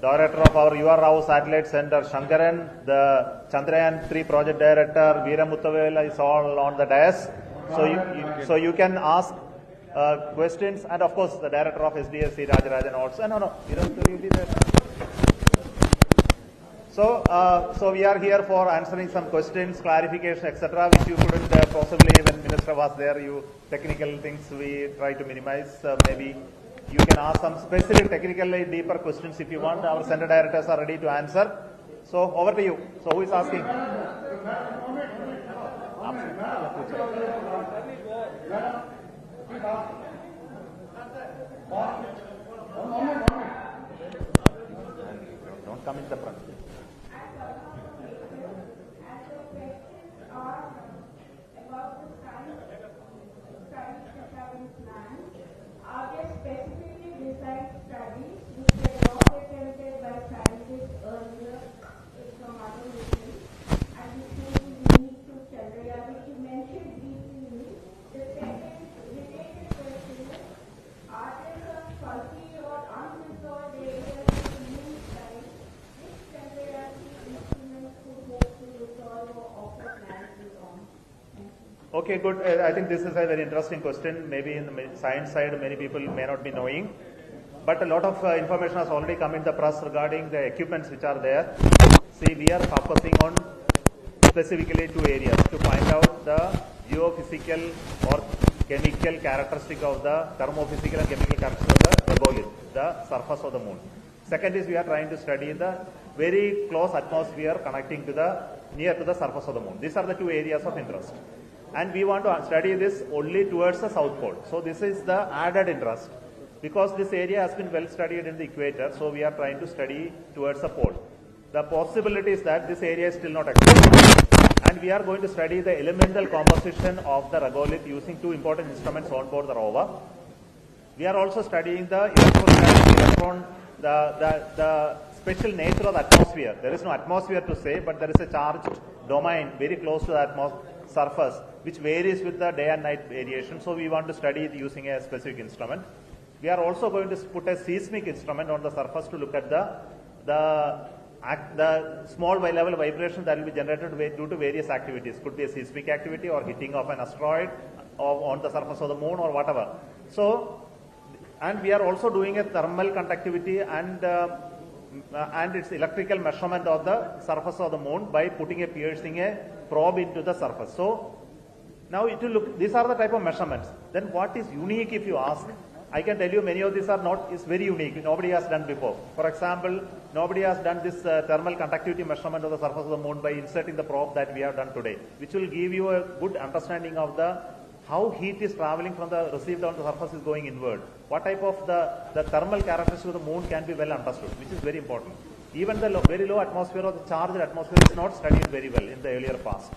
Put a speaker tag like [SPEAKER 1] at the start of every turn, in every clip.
[SPEAKER 1] Director of our UR Rao Satellite Center, Shankaran, the Chandrayaan 3 Project Director, Veeramuttavela is all on the dais. So you can ask questions, and of course the Director of SDSC, Rajarajan also. No, you don't have to be there. So we are here for answering some questions, clarification, etc., which you couldn't possibly, when Minister was there, technical things we try to minimize. Maybe you can ask some specific technically deeper questions if you want. Our center directors are ready to answer. So over to you. So who is asking? Don't come in the front.
[SPEAKER 2] Are there specifically designed studies which were not attempted by scientists earlier from other missions and which may be unique to Chandrayaan, which you mentioned briefly? The second related question is, are there some fuzzy or unresolved areas of the moon side which Chandrayaan instruments could hope to resolve or offer clarity on?
[SPEAKER 1] Okay, good. I think this is a very interesting question. Maybe in the science side, many people may not be knowing. But a lot of information has already come in the press regarding the equipments which are there. See, we are focusing on specifically two areas to find out the geophysical or chemical characteristic of the thermophysical and chemical characteristic of the regolith, the surface of the moon. Second is we are trying to study the very close atmosphere connecting to the near to the surface of the moon. These are the two areas of interest. And we want to study this only towards the south pole. So this is the added interest. Because this area has been well studied in the equator, so we are trying to study towards the pole. The possibility is that this area is still not explored. And we are going to study the elemental composition of the regolith using two important instruments on board the rover. We are also studying the electron, the special nature of the atmosphere. There is no atmosphere to say, but there is a charged domain very close to the surface, which varies with the day and night variation. So we want to study it using a specific instrument. We are also going to put a seismic instrument on the surface to look at the small level vibration that will be generated due to various activities. Could be a seismic activity or hitting of an asteroid or on the surface of the moon or whatever. So, and we are also doing a thermal conductivity and its electrical measurement of the surface of the moon by piercing a probe into the surface. So now it will look, these are the type of measurements. Then what is unique, if you ask? I can tell you many of these is very unique. Nobody has done before. For example, nobody has done this thermal conductivity measurement of the surface of the moon by inserting the probe that we have done today, which will give you a good understanding of how heat is traveling from the received on the surface is going inward. What type of the thermal characteristics of the moon can be well understood, which is very important. Even the very low atmosphere or the charged atmosphere is not studied very well in the earlier past.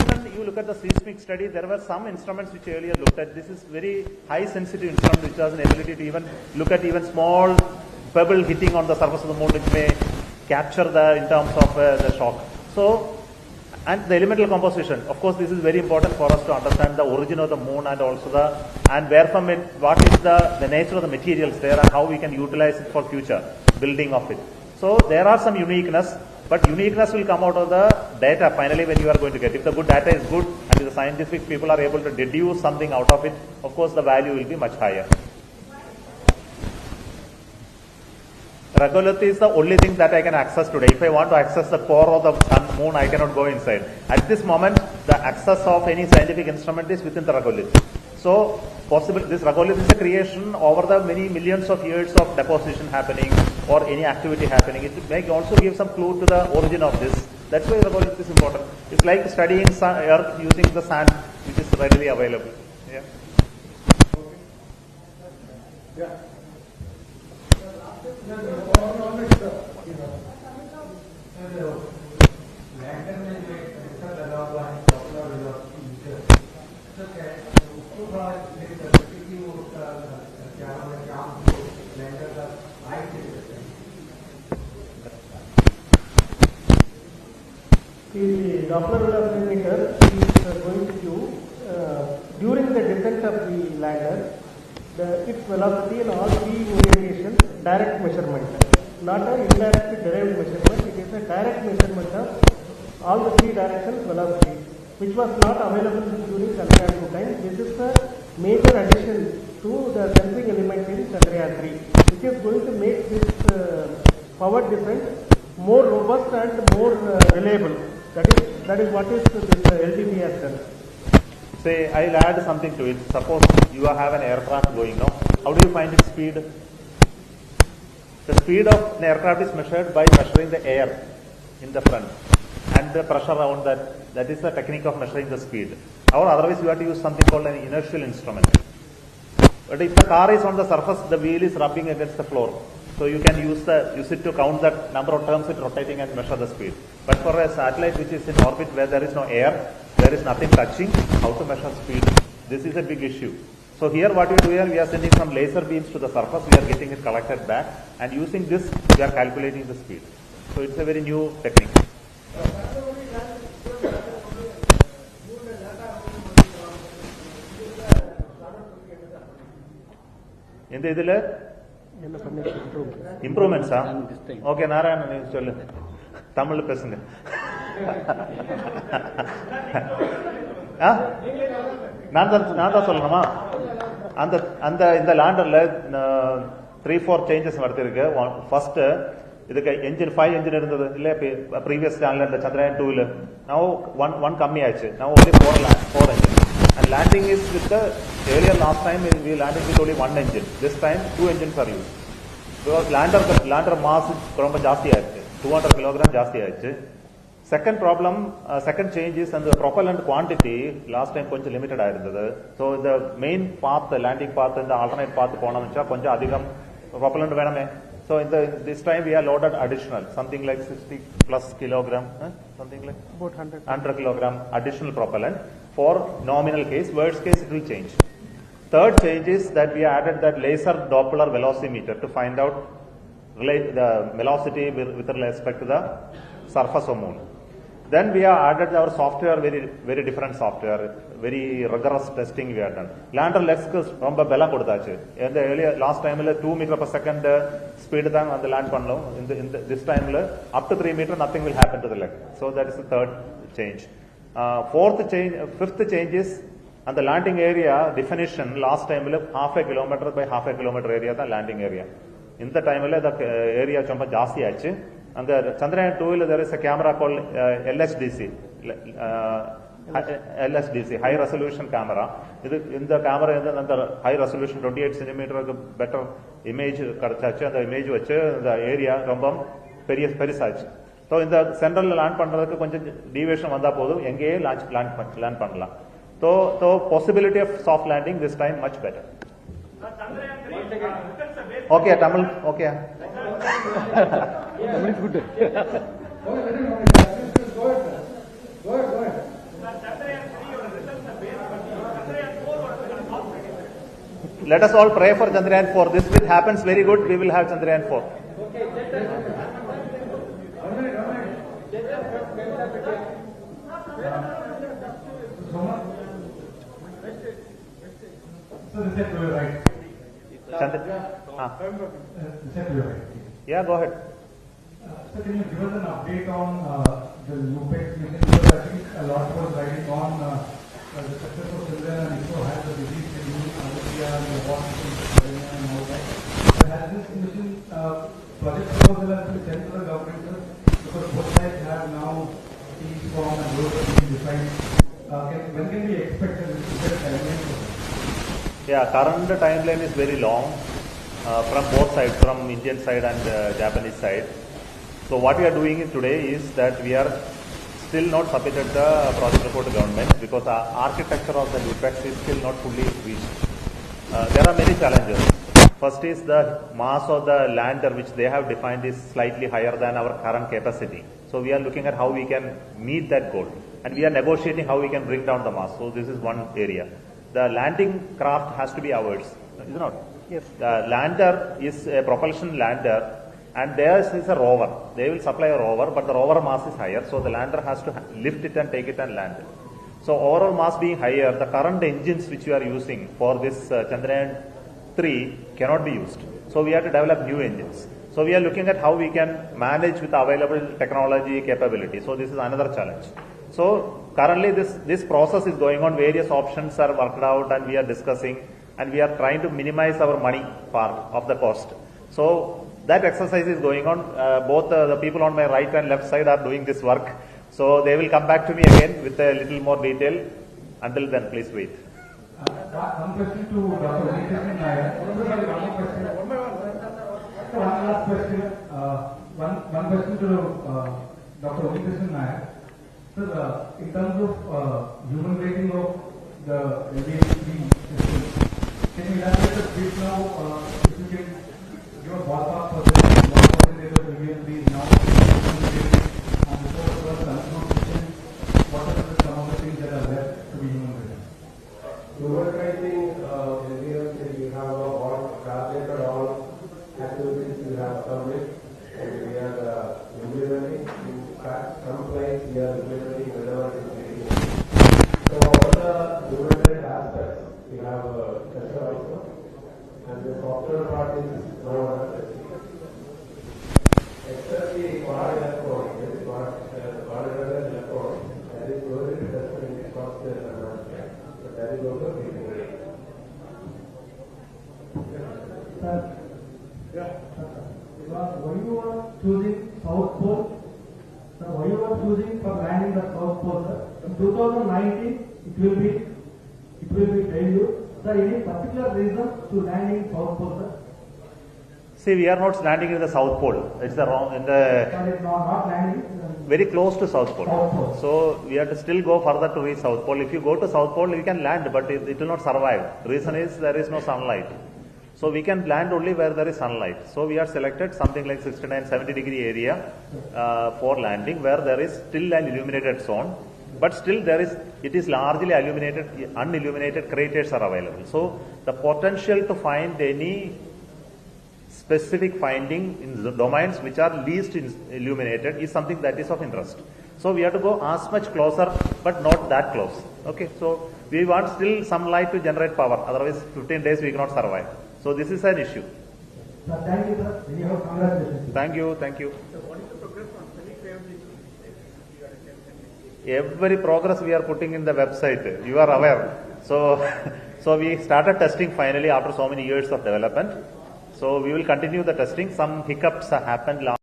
[SPEAKER 1] Even you look at the seismic study, there were some instruments which earlier looked at. This is very high sensitive instrument which has an ability to even look at even small pebble hitting on the surface of the moon, which may capture in terms of the shock. So, and the elemental composition. Of course, this is very important for us to understand the origin of the moon and also and where from it, what is the nature of the materials there and how we can utilize it for future building of it. So there are some uniqueness, but uniqueness will come out of the data finally when you are going to get. If the good data is good and if the scientific people are able to deduce something out of it, of course the value will be much higher. Regolith is the only thing that I can access today. If I want to access the core of the sun, moon, I cannot go inside. At this moment, the access of any scientific instrument is within the regolith. So, this regolith is a creation over the many millions of years of deposition happening or any activity happening. It may also give some clue to the origin of this. That's why regolith is important. It's like studying Earth using the sand, which is readily available. Yeah.
[SPEAKER 3] Yeah. The Doppler millimeter is going to do during the descent of the lander, its velocity and all three orientations direct measurement. not an indirect derived measurement, it is a direct measurement of all the three directions velocity, which was not available during Chandrayaan 2 time. This is a major addition to the sensing element in Chandrayaan 3, which is going to make this power difference more robust and more reliable. That is what is this LTV has done.
[SPEAKER 1] Say, I'll add something to it. Suppose you have an aircraft going now. How do you find its speed? The speed of an aircraft is measured by measuring the air in the front and the pressure around that. That is the technique of measuring the speed. Or otherwise you have to use something called an inertial instrument. But if the car is on the surface, the wheel is rubbing against the floor. So you can use it to count the number of terms it's rotating and measure the speed. But for a satellite which is in orbit where there is no air, there is nothing touching, how to measure speed? This is a big issue. So here what we do here, we are sending some laser beams to the surface, we are getting it collected back, and using this we are calculating the speed. So it's a very new technique. In the improvements, okay, Narayan, Tamil person. Nanda Solama. And the lander 3-4 changes. First, engine 5 engine previous lander Chandrayaan 2. Now one kammi. Now only 4 engines. And landing is with the earlier last time we landed with only 1 engine. This time 2 engines are used. Because lander mass is 200 kilogram jasti aachu. Second problem, second change is and the propellant quantity last time konja limited aayirundhathu. So the main path, the landing path and the alternate path ponancha konja adhigam propellant vename. So this time we are loaded additional, something like 60 plus kilogram, something like
[SPEAKER 3] about
[SPEAKER 1] 100 kilogram additional propellant for nominal case. Worst case it will change. Third change is that we added that laser Doppler velocimeter to find out the velocity with respect to the surface of moon. Then we have added our software, very different software, very rigorous testing we have done. Lander legs romba bella koduthachu. In the earlier last time 2 meter per second speed than on the land pannalum. In this time up to 3 meter nothing will happen to the leg. So that is the third change. Fifth change is and the landing area definition last time half a kilometer by half a kilometer area the landing area. In the time the area chompa jasti aachu. And the Chandrayaan 2 there is a camera called LSDC, high resolution camera. In the camera the high resolution 28 centimeter better image kadachachu and the image vachu the area rombam perisaachu. So in the central land pandradhukku konjam deviation vandha podum enge land pannalam. So possibility of soft landing this time much better. Okay, Tamil, okay.
[SPEAKER 3] Tamil is good. Go ahead.
[SPEAKER 1] Let us all pray for Chandrayaan 4. This will happens very good. We will have Chandrayaan 4. Yeah, go ahead.
[SPEAKER 4] So can you give us an update on the UPEX mission? Because I think a lot was riding on the success of Chandrayaan and ISRO has the disease in India and the Washington and all that. But has this mission project proposal has been sent to the government? Because both sides have now teams formed and those are being defined. When can we expect a timeline?
[SPEAKER 1] Yeah, current timeline is very long from both sides, from Indian side and Japanese side. So what we are doing today is that we are still not submitted the project report to government because our architecture of the UPEX is still not fully reached. There are many challenges. First is the mass of the lander which they have defined is slightly higher than our current capacity. So we are looking at how we can meet that goal and we are negotiating how we can bring down the mass. So this is one area. The landing craft has to be ours, is it not?
[SPEAKER 3] Yes.
[SPEAKER 1] The lander is a propulsion lander and theirs is a rover. They will supply a rover, but the rover mass is higher, so the lander has to lift it and take it and land it. So overall mass being higher, the current engines which we are using for this Chandrayaan 3 cannot be used. So we have to develop new engines. So we are looking at how we can manage with available technology capability. So this is another challenge. So currently this process is going on, various options are worked out and we are discussing and we are trying to minimize our money part of the cost. So that exercise is going on. Both the people on my right and left side are doing this work. So they will come back to me again with a little more detail. Until then, please wait.
[SPEAKER 4] One question to Dr. Venkateshan Nair. Sorry, one more question. One last question. One question to Dr. Venkateshan Nair. Sir, in terms of human rating of the LVM3 system, can you elaborate a bit now? If you can give a ballpark for this, what percentage of LVM3 is now human rating, and before the first mission, what are some of the things that are left to be human rating?
[SPEAKER 5] Human rating, we have all calculated all activities we have submitted, and we are implementing. In fact, some places we are implementing whenever it is needed. So all the human rating aspects we have tested also, and the software part is now under testing. Except the quad electrode, that is quad electrode, that is going to be tested in the software environment. So that is also being ready.
[SPEAKER 3] Sir, why you are choosing South Pole? Sir, why you are choosing for landing the South Pole, sir? In 2019, it will be failure. Sir, any particular reason to landing South Pole, sir?
[SPEAKER 1] See, we are not landing in the South Pole. It's the wrong, in the
[SPEAKER 3] Sir, it's not landing.
[SPEAKER 1] very close to South Pole.
[SPEAKER 3] South Pole.
[SPEAKER 1] So we have to still go further to reach South Pole. If you go to South Pole, you can land, but it will not survive. Reason is there is no sunlight. So we can land only where there is sunlight. So we are selected something like 69-70 degree area for landing, where there is still an illuminated zone, but still it is largely illuminated, unilluminated craters are available. So the potential to find any specific finding in the domains which are least illuminated is something that is of interest. So we have to go as much closer, but not that close. Okay, so we want still some light to generate power. Otherwise, 15 days we cannot survive. So this is an issue.
[SPEAKER 3] Sir, thank you, sir. Anyhow, congratulations.
[SPEAKER 1] Thank you. Every progress we are putting in the website, you are aware. So we started testing finally after so many years of development. So we will continue the testing. Some hiccups have happened last.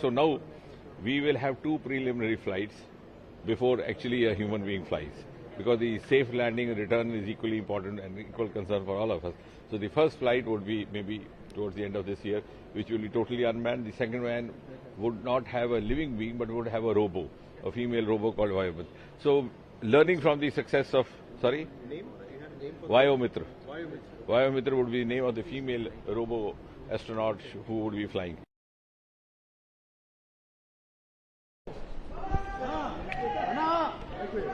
[SPEAKER 6] So now we will have two preliminary flights before actually a human being flies, because the safe landing and return is equally important and equal concern for all of us. So the first flight would be maybe towards the end of this year, which will be totally unmanned. The second one would not have a living being, but would have a female robo called Vayomitra. So learning from the success of, Vayomitra. Vayomitra would be the name of the female robo astronaut who would be flying.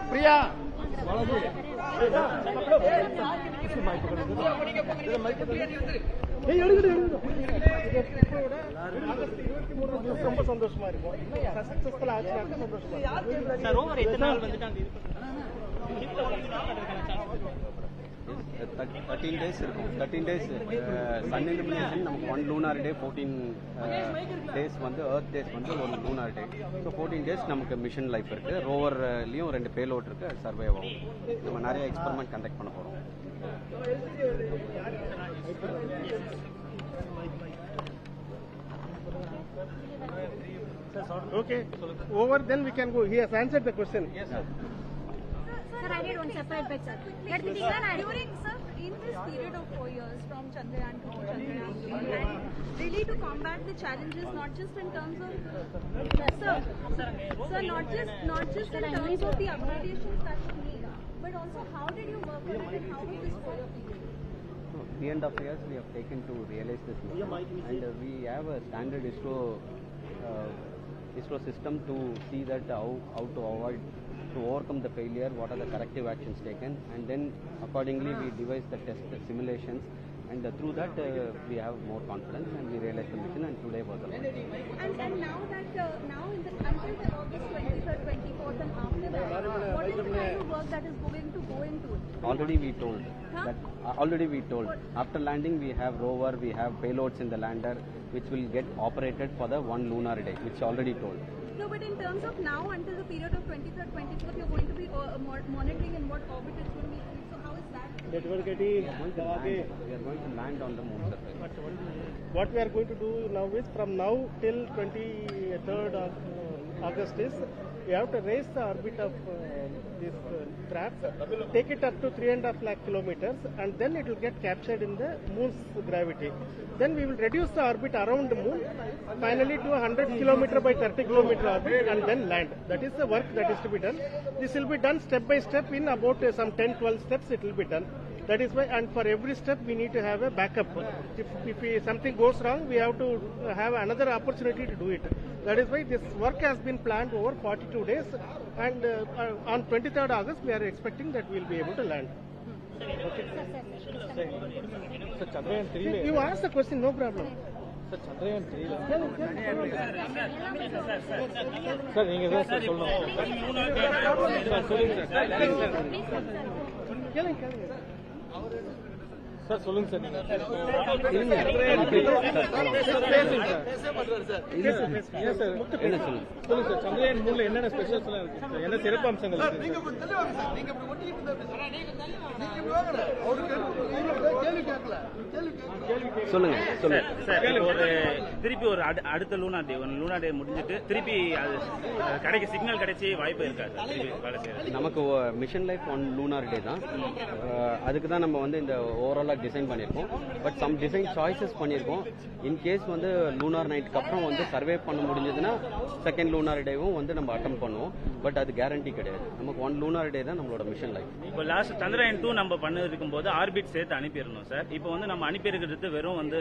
[SPEAKER 7] Priya!
[SPEAKER 3] ரொம்ப சந்தோஷமா இருக்கும். சக்சஸ்ஃபுல்லா ஆச்சுனாக்க சந்தோஷமா இருக்கும்.
[SPEAKER 7] Sir over எத்தனை நாள் வந்துட்டாங்க?
[SPEAKER 8] 13 days இருக்கும். 13 days sun illumination நமக்கு 1 lunar day, 14 days வந்து earth days வந்து ஒரு lunar day. So 14 days நமக்கு மிஷன் லைஃப் இருக்கு. ரோவர்லயும் 2 பேலோட் இருக்கு, சர்வே ஆகும். நம்ம நிறைய எக்ஸ்பெரிமெண்ட் கண்டக்ட் பண்ண போறோம்.
[SPEAKER 3] Okay, over then we can go. He has answered the question.
[SPEAKER 8] Yes, sir.
[SPEAKER 9] Sir, I need one separate bed, sir. Let me during, sir, in this period of 4 years from Chandrayaan to Chandrayaan 3, and really to combat the challenges, not just in terms of, sir, not just in terms of the upgradations that you need, but also how did you work on it and how was this 4 year period?
[SPEAKER 8] 3.5 years we have taken to realize this mission, and we have a standard ISRO ISRO system to see that how to avoid, to overcome the failure, what are the corrective actions taken, and then accordingly we devise the test simulations, and through that we have more confidence and we realize the mission, and today was the one.
[SPEAKER 9] And now that now in the until the August 23rd, 24th, and after that, what is the kind of work that is going to go into it?
[SPEAKER 8] Already we told that. Already we told. After landing, we have rover, we have payloads in the lander, which will get operated for the one lunar day, which already told.
[SPEAKER 9] No, but in terms of now until the period of 23rd, 24th, you're going to be monitoring in what orbit it's going to be. So how is that?
[SPEAKER 8] We are going to land on the moon surface.
[SPEAKER 3] What we are going to do now is from now till 23rd of August is we have to raise the orbit of this craft, take it up to 3.5 lakh kilometers, and then it will get captured in the moon's gravity. Then we will reduce the orbit around the moon, finally to 100 kilometer by 30 kilometer orbit, and then land. That is the work that is to be done. This will be done step by step in about some 10-12 steps it will be done. That is why, and for every step we need to have a backup. If something goes wrong, we have to have another opportunity to do it. That is why this work has been planned over 42 days, and on 23rd August we are expecting that we will be able to land. Okay. You ask the question, no problem.
[SPEAKER 7] Sir சொல்லுங்க sir நீங்க சொல்லுங்க sir Chandrayaan 3ல என்னென்ன specials எல்லாம் இருக்கு sir, என்ன சிறப்பு அம்சங்கள் இருக்கு?
[SPEAKER 8] சொல்லுங்க
[SPEAKER 10] சார். ஒரு திருப்பி ஒரு அடுத்த லூனா டே முடிஞ்சிட்டு திருப்பி அது கிடைக்க சிக்னல் கிடைச்சி வாய்ப்பு இருக்காது திருப்பி வேலை செய்யறது.
[SPEAKER 8] நமக்கு மிஷன் லைஃப் ஒன் லூனார் டே தான். அதுக்கு தான் நம்ம வந்து இந்த ஓவராலாக டிசைன் பண்ணியிருக்கோம். பட் சம் டிசைன் சாய்ஸஸ் பண்ணியிருக்கோம். இன்கேஸ் வந்து லூனார் நைட்டுக்கு அப்புறம் வந்து சர்வே பண்ண முடிஞ்சதுன்னா செகண்ட் லூனார் டேவும் வந்து நம்ம அட்டம் பண்ணுவோம். பட் அது கேரண்டி கிடையாது. நமக்கு ஒன் லூனார் டே தான் நம்மளோட மிஷன் லைஃப்.
[SPEAKER 10] இப்போ லாஸ்ட் சந்திரயான் 2 நம்ம பண்ணிருக்கும் போது ஆர்பிட் சேர்த்து அனுப்பிடணும் சார். இப்போ வந்து நம்ம அனுப்பியிருக்கிறது வெறும் வந்து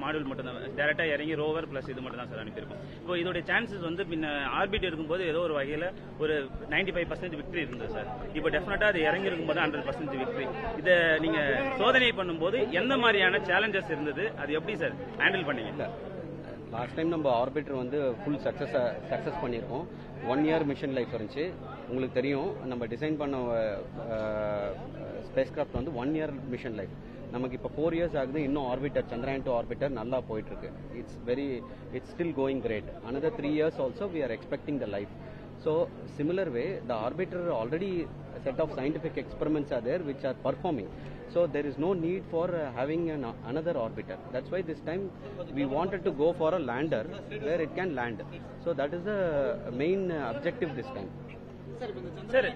[SPEAKER 10] மாடியூல் மட்டும் தான், டேரக்டா இறங்கி ரோவர் பிளஸ் இது மட்டும் தான் சார் அனுப்பியிருக்கோம். இப்போ இதோட சான்சஸ் வந்து பின்ன ஆர்பிட் இருக்கும்போது ஏதோ ஒரு வகையில் ஒரு 95% விக்டரி இருந்தது சார். இப்போ டெஃபினட்டா அது இறங்கி இருக்கும்போது 100% விக்டரி. இதை நீங்க சோதனை பண்ணும்போது எந்த மாதிரியான சேலஞ்சஸ் இருந்தது, அது எப்படி சார் ஹேண்டில் பண்ணீங்க?
[SPEAKER 8] லாஸ்ட் டைம் நம்ம ஆர்பிட்டர் வந்து ஃபுல் சக்ஸஸ் பண்ணியிருக்கோம். 1 year மிஷன் லைஃப் இருந்துச்சு. உங்களுக்கு தெரியும், நம்ம டிசைன் பண்ண ஸ்பேஸ் கிராஃப்ட் வந்து 1 year மிஷன் லைஃப். நமக்கு இப்போ 4 years ஆகுது. இன்னும் ஆர்பிட்டர் சந்திரயான் 2 ஆர்பிட்டர் நல்லா போயிட்டு இருக்கு. It's still going great. another 3 years also we are expecting the life. So similar way, the orbiter already set of scientific experiments are there which are performing. So there is no need for having another orbiter. That's why this time we wanted to go for a lander where it can land. So that is the main objective this time.
[SPEAKER 7] Sir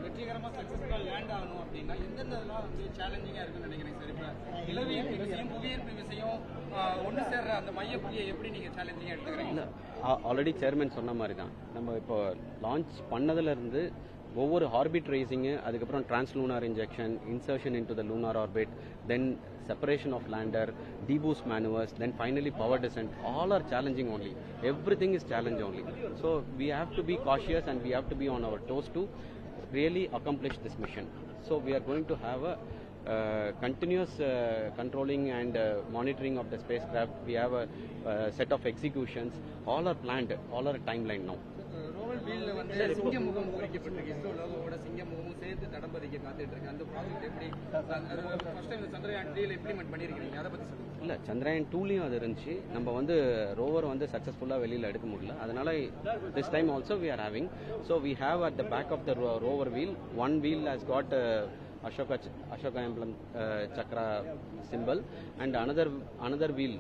[SPEAKER 7] வெற்றிகரமா சக்சஸ்ஃபுல்லா land ஆகணும் அப்படின்னா எந்தெந்தெல்லாம் வந்து சேலஞ்சிங்கா இருக்குன்னு நினைக்கிறீங்க sir? இப்ப நிலவியல் விசையும் புவியீர்ப்பு விசையும் ஒன்று சேர்ற அந்த மையப்புள்ளியை எப்படி நீங்க சேலஞ்சிங்கா எடுத்துக்கிறீங்க?
[SPEAKER 8] ஆல்ரெடி சேர்மன் சொன்ன மாதிரி தான். நம்ம இப்போ லான்ச் பண்ணதுல இருந்து ஒவ்வொரு ஆர்பிட் ரேசிங்கு, அதுக்கப்புறம் translunar injection, insertion into the lunar orbit, then separation of lander, deboost maneuvers, then finally power descent, all are challenging only. Everything is challenge only. So we have to be cautious and we have to be on our toes to really accomplish this mission. So we are going to have a continuous controlling and monitoring of the spacecraft. We have a set of executions. All are planned, all are timeline now.
[SPEAKER 7] Rover வீல்ல வந்து சிங்க முகம் குறிக்கப்பட்டிருக்கு. இஸ்ரோ லோகோட சிங்க முகமும் சேர்த்து தடம் பதிக்க காத்துட்டு இருக்கு. அந்த ப்ராஜெக்ட் எப்படி ஃபர்ஸ்ட் டைம் சந்திரயான் 3ல இம்ப்ளிமெண்ட் பண்ணிருக்கீங்க, அதை பத்தி சொல்லுங்க.
[SPEAKER 8] இல்ல, சந்திரயான் 2லயும் அது இருந்துச்சு. நம்ம வந்து ரோவர் வந்து சக்சஸ்ஃபுல்லா வெளியில எடுக்க முடியல. அதனால this time also we are having. So we have at the back of the rover wheel, one wheel has got Ashoka emblem chakra symbol, and another wheel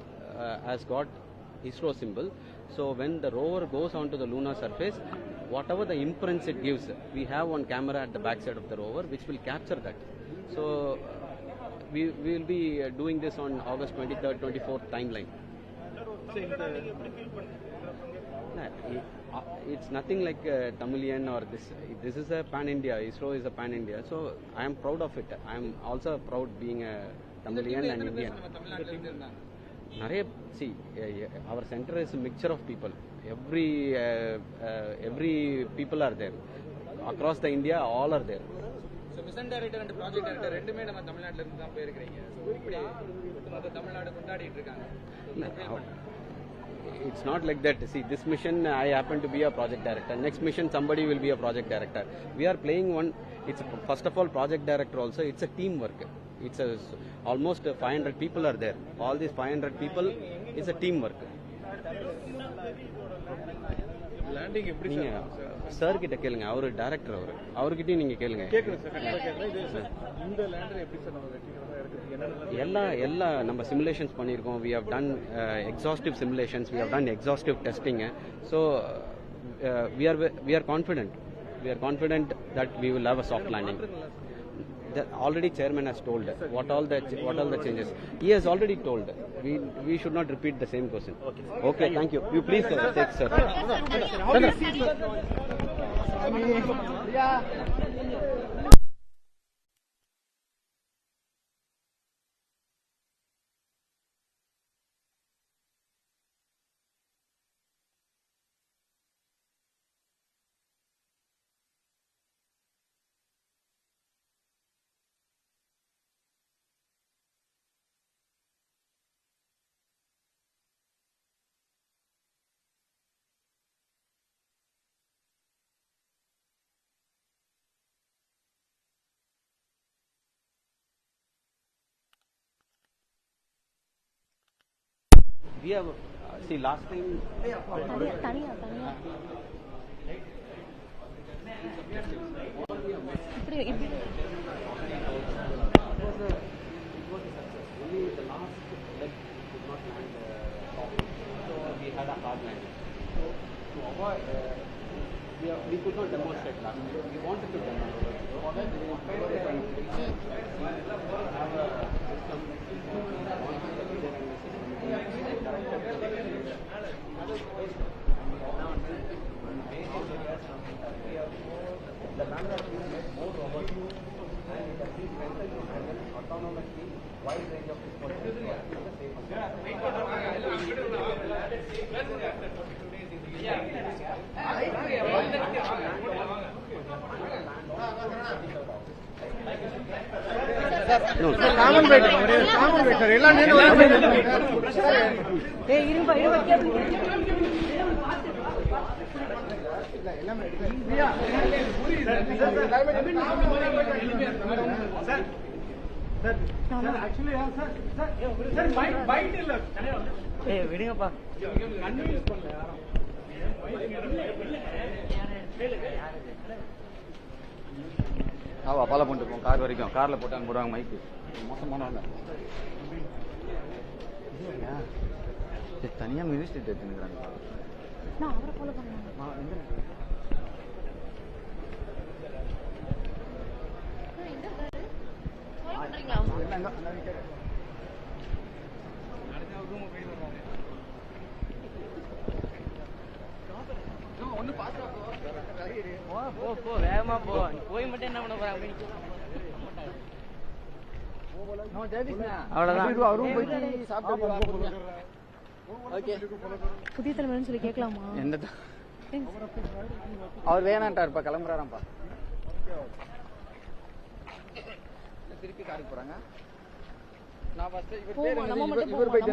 [SPEAKER 8] has got ISRO symbol. So when the rover goes onto the lunar surface, whatever the imprints it gives, we have one camera at the back side of the rover which will capture that. So we will be doing this on August 23rd, 24th timeline. It's nothing like Tamilian or this. This is a pan-India. ISRO is a pan-India. So I am proud of it. I am also proud being a Tamilian and Indian. See, our center is a mixture of people. every people are there. Across the India, all are there.
[SPEAKER 7] So mission director and project director ரெண்டுமே நம்ம தமிழ்நாட்டுல இருந்து தான் போயிருக்கீங்க. So இப்படி ஒட்டுமொத்த தமிழ்நாடு கொண்டாடிட்டு இருக்காங்க.
[SPEAKER 8] It's not like that. See, this mission I happen to be a project director. Next mission somebody will be a project director. We are playing one. It's first of all project director also. It's a teamwork. It's almost 500 people are there. All these 500 people is a teamwork.
[SPEAKER 7] Landing எப்படி
[SPEAKER 8] sir கிட்ட கேளுங்க, அவரு director, அவர்கிட்டயும் நீங்க கேளுங்க.
[SPEAKER 7] இந்த lander எப்படி sir நம்ம வெற்றிகரமா இருக்குது?
[SPEAKER 8] எல்லா நம்ம சிமுலேஷன்ஸ் பண்ணியிருக்கோம். we have done exhaustive simulations, we have done exhaustive testing. So we are confident that we will have a soft landing. Already chairman has told what all the changes he has already told. We should not repeat the same question. Okay, thank you. You please take sir. We have see last time
[SPEAKER 9] தனியா இப்படி
[SPEAKER 8] only the last leg could not land properly, so we had a hard landing. So to avoid we could not demonstrate last time. We wanted to demonstrate. For that we have a system. The landing is more robust and it has been strengthened to handle autonomously wide range of responses.
[SPEAKER 3] Common waiter எல்லாம்
[SPEAKER 10] விடுங்கப்பா.
[SPEAKER 8] Follow பண்ணிட்டு போவோம் car வரைக்கும். கார்ல போட்டு அங்கே போடுவாங்க மைக்கு. மோசமானவங்க தனியா மியூசிக் எடுத்துக்கிறாங்க.
[SPEAKER 9] அவரை ஃபாலோ பண்ணுவாங்க.
[SPEAKER 10] போ வேகமா போ. போய் மட்டும் என்ன பண்ண போறாங்க?
[SPEAKER 9] புதிய தலைமுறைன்னு சொல்லி கேட்கலாமா?
[SPEAKER 8] என்னது அவர் வேணான்ட்டாருப்பா, கிளம்புறாராம்ப்பா. திருப்பி காருக்கு போறாங்க. நான் ஃபர்ஸ்ட் இவர் போயிட்டு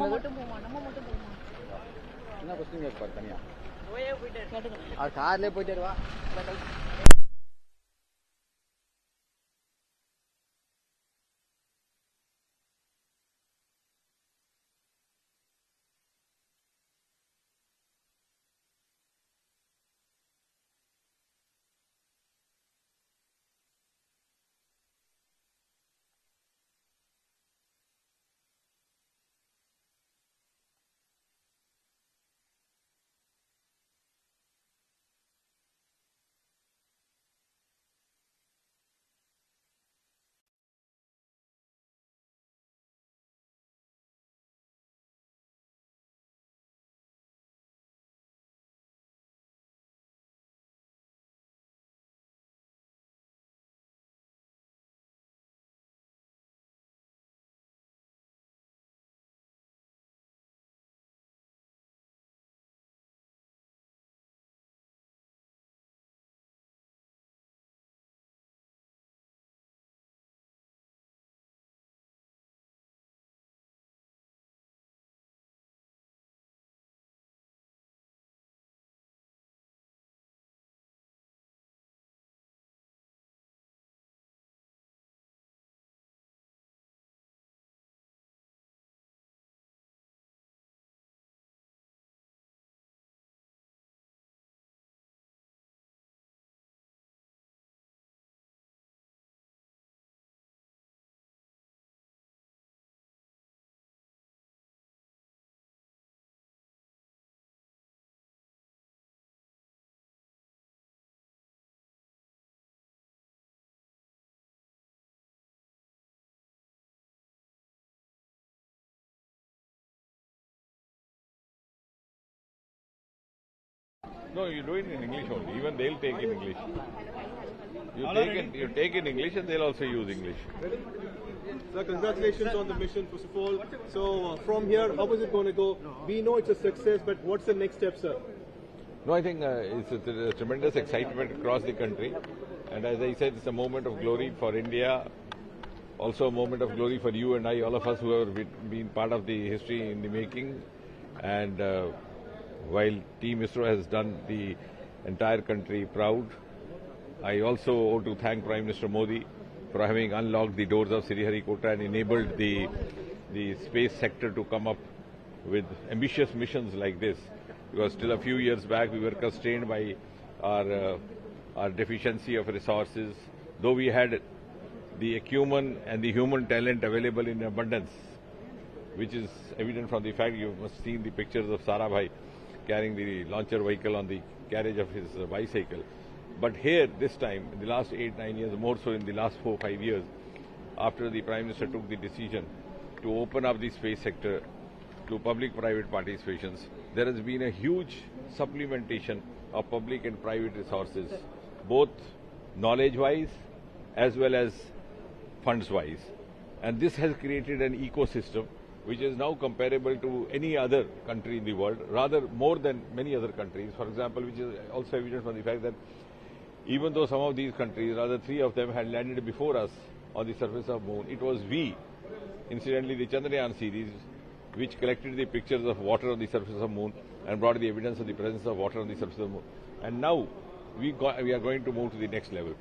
[SPEAKER 8] என்ன கொஸ்டின் கேட்பாரு தனியா? அவர் கார்லயே போயிட்டு வா.
[SPEAKER 6] No, you do it in English only. Even they'll take in English. You take in English and they'll also use English.
[SPEAKER 11] Sir, congratulations on the mission, first of all. So from here, how is it going to go? We know it's a success, but what's the next step, sir?
[SPEAKER 6] No, I think it's a tremendous excitement across the country. And as I said, it's a moment of glory for India. Also a moment of glory for you and I, all of us who have been part of the history in the making. And while Team ISRO has done the entire country proud, I also want to thank Prime Minister Modi for having unlocked the doors of Sriharikota and enabled the space sector to come up with ambitious missions like this. Because till a few years back we were constrained by our deficiency of resources, though we had the acumen and the human talent available in abundance, which is evident from the fact you must have seen the pictures of Sarabhai carrying the launcher vehicle on the carriage of his bicycle. But here, this time, in the last 8-9 years, more so in the last 4-5 years, after the Prime Minister took the decision to open up the space sector to public-private participations, there has been a huge supplementation of public and private resources, both knowledge-wise as well as funds-wise. And this has created an ecosystem which is now comparable to any other country in the world, rather more than many other countries. For example, which is also evident from the fact that even though some of these countries, rather 3 of them, had landed before us on the surface of Moon, it was we, incidentally the Chandrayaan series, which collected the pictures of water on the surface of Moon and brought the evidence of the presence of water on the surface of Moon. And now we are going to move to the next level.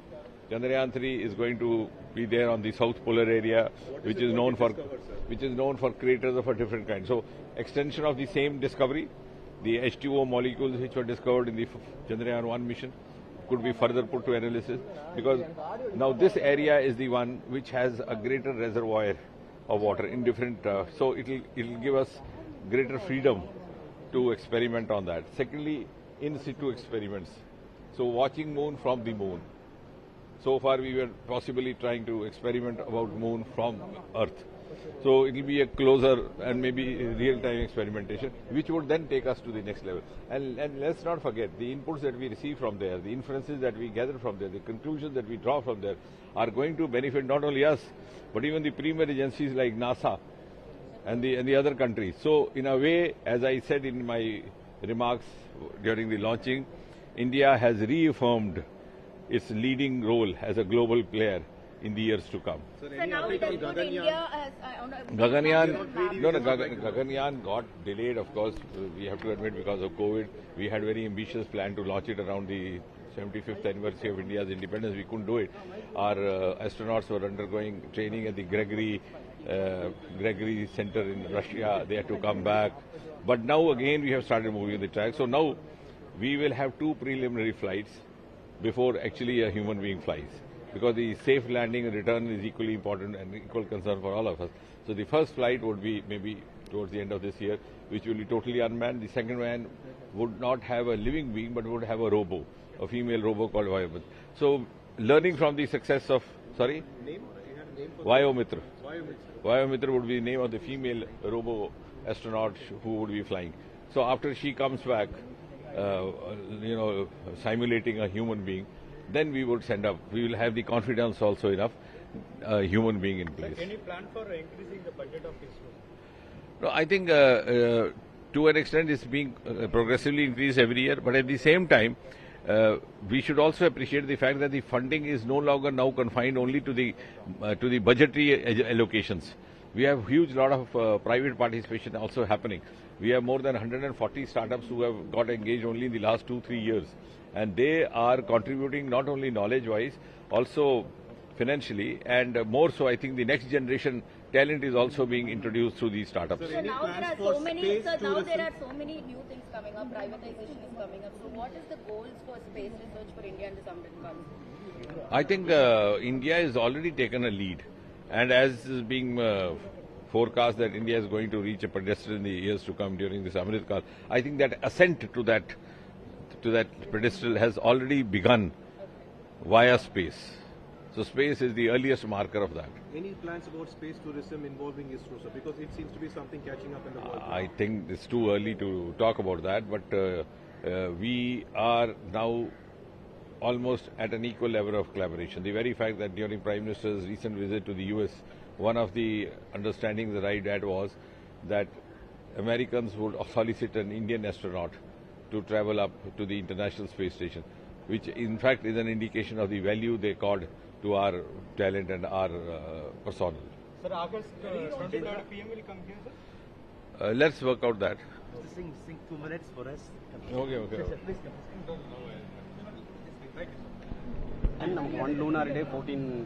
[SPEAKER 6] Chandrayaan 3 is going to be there on the south polar area, which is known for craters of a different kind. So extension of the same discovery, the H2O molecules which were discovered in the Chandrayaan 1 mission could be further put to analysis, because now this area is the one which has a greater reservoir of water in different, so it'll give us greater freedom to experiment on that. Secondly, in situ experiments. So watching Moon from the Moon. So far we were possibly trying to experiment about Moon from Earth. So it will be a closer and maybe real-time experimentation, which would then take us to the next level. And let's not forget, the inputs that we receive from there, the inferences that we gather from there, the conclusions that we draw from there are going to benefit not only us, but even the premier agencies like NASA and the other countries. So in a way, as I said in my remarks during the launching, India has reaffirmed its leading role as a global player in the years to come.
[SPEAKER 9] So now we can put India as
[SPEAKER 6] Gaganyaan got delayed, of course, we have to admit, because of COVID. We had very ambitious plan to launch it around the 75th anniversary of India's independence. We couldn't do it. Our astronauts were undergoing training at the Gregory Center in Russia. They had to come back. But now again we have started moving the track. So now we will have 2 preliminary flights before actually a human being flies, because the safe landing and return is equally important and equal concern for all of us. So the first flight would be maybe towards the end of this year, which will be totally unmanned. The second one would not have a living being, but would have a robo, a female robo called Vayomitra. So learning from the success of, sorry?
[SPEAKER 11] Name? You had a name for
[SPEAKER 6] Vayomitra.
[SPEAKER 11] Vayomitra.
[SPEAKER 6] Vayomitra would be the name of the female robo astronaut who would be flying. So after she comes back, simulating a human being, then we would send up. We will have the confidence also enough, a human being in place.
[SPEAKER 11] Any plan for increasing the budget of ISRO?
[SPEAKER 6] No, I think to an extent it's being progressively increased every year, but at the same time, we should also appreciate the fact that the funding is no longer now confined only to the budgetary allocations. We have huge lot of private participation also happening. We have more than 140 startups who have got engaged only in the last 2-3 years. And they are contributing not only knowledge-wise, also financially, and more so I think the next generation talent is also being introduced through these startups.
[SPEAKER 9] So now there are so many new things coming up, privatization is coming up. So what is the goals for space research for India and the Samrit Council?
[SPEAKER 6] I think India has already taken a lead, and as is being forecast that India is going to reach a pedestal in the years to come during this Amrit Kaal, I think that ascent to that pedestal has already begun via space. So space is the earliest marker of that.
[SPEAKER 11] Any plans about space tourism involving ISRO, sir? Because it seems to be something catching up in the world.
[SPEAKER 6] I think it's too early to talk about that, but we are now almost at an equal level of collaboration. The very fact that during Prime Minister's recent visit to the US, one of the understandings that I had was that Americans would solicit an Indian astronaut to travel up to the International Space Station, which in fact is an indication of the value they accord to our talent and our personnel.
[SPEAKER 7] Sir, August 23rd PM will come here, sir?
[SPEAKER 6] Let's work out that.
[SPEAKER 3] Sing 2 minutes for us.
[SPEAKER 6] Okay.
[SPEAKER 3] Please come.
[SPEAKER 8] And one lunar day, 14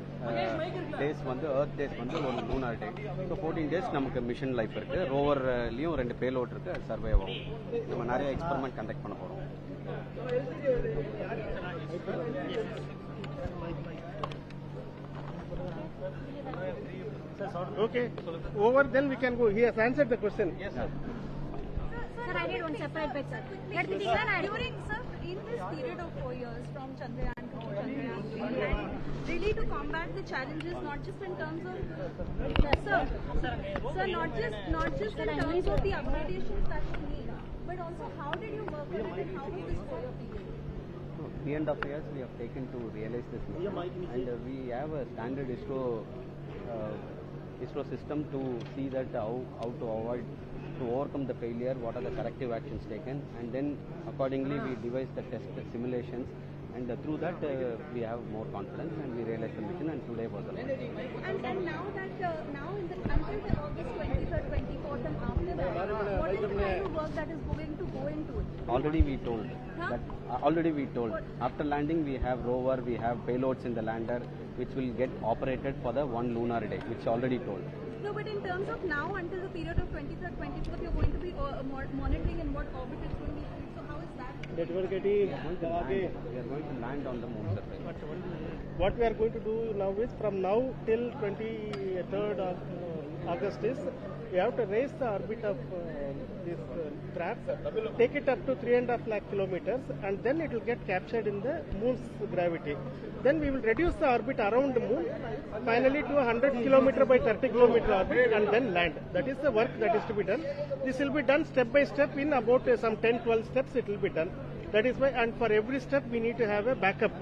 [SPEAKER 8] days வந்து Earth days வந்து ஒரு lunar day. So 14 days நமக்கு mission life இருக்கு. Rover லியும் 2 payload இருக்கு, அது survey ஆகும். நம்ம நிறைய experiment conduct பண்ண போறோம்.
[SPEAKER 3] Okay. Over, then we can go. He has answered the question.
[SPEAKER 7] Yes, sir.
[SPEAKER 9] Sir, I need one separate bit, sir. Let me begin. During, sir, in this period of 4 years, from Chandrayaan to Chandrayaan 3, and really to combat the challenges, not just in terms of, sir, not just in terms of the upgradations that you need, but also how did you work on it and how was this 4 year period?
[SPEAKER 8] 3.5 years we have taken to realize this mission, and we have a standard ISRO system to see that how to overcome the failure, what are the corrective actions taken, and then accordingly we devise the test simulations, and through that we have more confidence and we realize the mission, and today was the launch.
[SPEAKER 9] And now in the until the August 23rd, 24th, and after that, what is the kind of work that is going to go into it?
[SPEAKER 8] Already we told. After landing we have rover, we have payloads in the lander, which will get operated for the 1 lunar day, which already told.
[SPEAKER 9] No, but in terms of now until the period of 23rd, 24th, you're going to be monitoring in what orbit it's going to be. So how is that?
[SPEAKER 8] We are going to land on the moon surface.
[SPEAKER 3] What we are going to do now is, from now till 23rd of August is, we have to raise the orbit of this craft, take it up to 3.5 lakh kilometers, and then it will get captured in the moon's gravity. Then we will reduce the orbit around the moon, finally to 100 km by 30 km orbit, and then land. That is the work that is to be done. This will be done step by step. In about some 10-12 steps it will be done. That is why, and for every step we need to have a backup.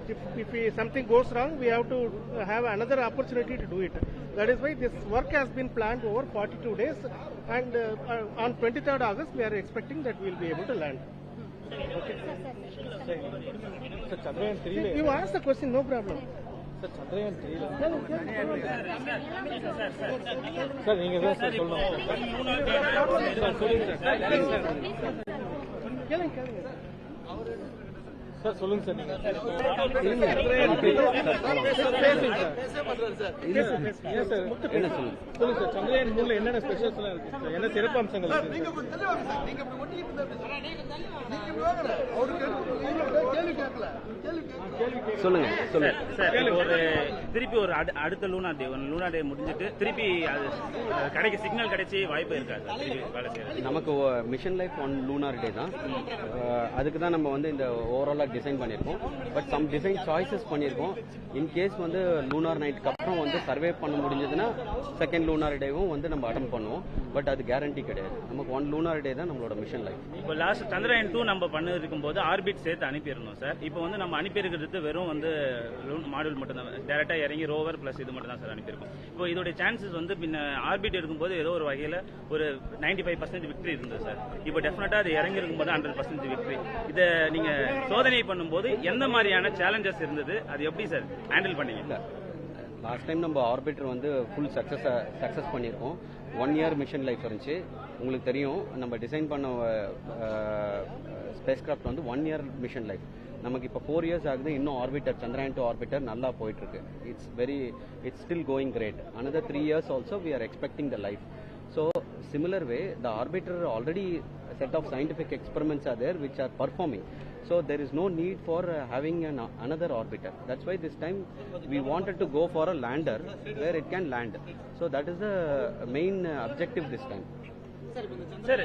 [SPEAKER 3] If something goes wrong, we have to have another opportunity to do it. That is why this work has been planned over 42 days, and on 23rd August we are expecting that we will be able to land. Okay. You asked the question, no problem.
[SPEAKER 11] Sir சொல்லுங்க sir நீங்க சொல்லுங்க sir Chandrayaan 3ல என்னென்ன specials எல்லாம் இருக்கு sir, என்ன சிறப்பு அம்சங்கள் இருக்கு?
[SPEAKER 8] சொல்லுங்க
[SPEAKER 10] சார். ஒரு திருப்பி ஒரு அடுத்த லூனா டே முடிஞ்சிட்டு திருப்பி கிடைக்க சிக்னல் கிடைச்சி வாய்ப்பு இருக்காது திருப்பி வேலை செய்யறது?
[SPEAKER 8] நமக்கு மிஷன் லைஃப் 1 lunar day தான். அதுக்கு தான் நம்ம வந்து இந்த ஓவராலா டிசைன் பண்ணியிருக்கோம். பட் சம் டிசைன் சாய்ஸஸ் பண்ணியிருக்கோம். இன்கேஸ் வந்து லூனார் நைட்டுக்கு அப்புறம் வந்து சர்வே பண்ண முடிஞ்சதுன்னா செகண்ட் லூனார் டேவும் வந்து நம்ம அட்டம் பண்ணுவோம். பட் அது கேரண்டி கிடையாது. நமக்கு 1 lunar day தான் நம்மளோட மிஷன் லைஃப்.
[SPEAKER 10] இப்போ லாஸ்ட் சந்திரயான் 2 நம்ம பண்ணிருக்கும் போது ஆர்பிட் சேர்த்து அனுப்பியிருந்தோம் சார். இப்போ வந்து நம்ம அனுப்பியிருக்கிறது வெறும் வந்து மாடியூல் மட்டும் தான், டேரக்டா இறங்கி ரோவர் பிளஸ் இது மட்டும் தான் சார் அனுப்பியிருக்கோம். இப்போ இதோட சான்சஸ் வந்து ஆர்பிட் இருக்கும்போது ஏதோ ஒரு வகையில ஒரு 95% விக்டரி இருந்தது சார். இப்போ டெஃபினட்டா அது இறங்கி இருக்கும்போது 100% விக்டரி. இதை நீங்க சோதனை பண்ணும்போது எந்த மாதிரியான சேலஞ்சஸ் இருந்தது, அது எப்படி சார் ஹேண்டில் பண்ணீங்க?
[SPEAKER 8] லாஸ்ட் டைம் நம்ம ஆர்பிட்டர் வந்து ஃபுல் சக்சஸ் பண்ணியிருக்கோம். 1 year மிஷன் லைஃப் இருந்துச்சு. உங்களுக்கு தெரியும், நம்ம டிசைன் பண்ண ஸ்பேஸ் கிராஃப்ட் வந்து 1 year மிஷன் லைஃப். நமக்கு இப்போ 4 years ஆகுது. இன்னும் ஆர்பிட்டர் சந்திரயான் 2 ஆர்பிட்டர் நல்லா போயிட்டு இருக்கு. It's still going great. another 3 years also we are expecting the life. So similar way, the orbiter already set of scientific experiments are there which are performing. So there is no need for having another orbiter. That's why this time we wanted to go for a lander where it can land. So that is the main objective this time.
[SPEAKER 7] Sir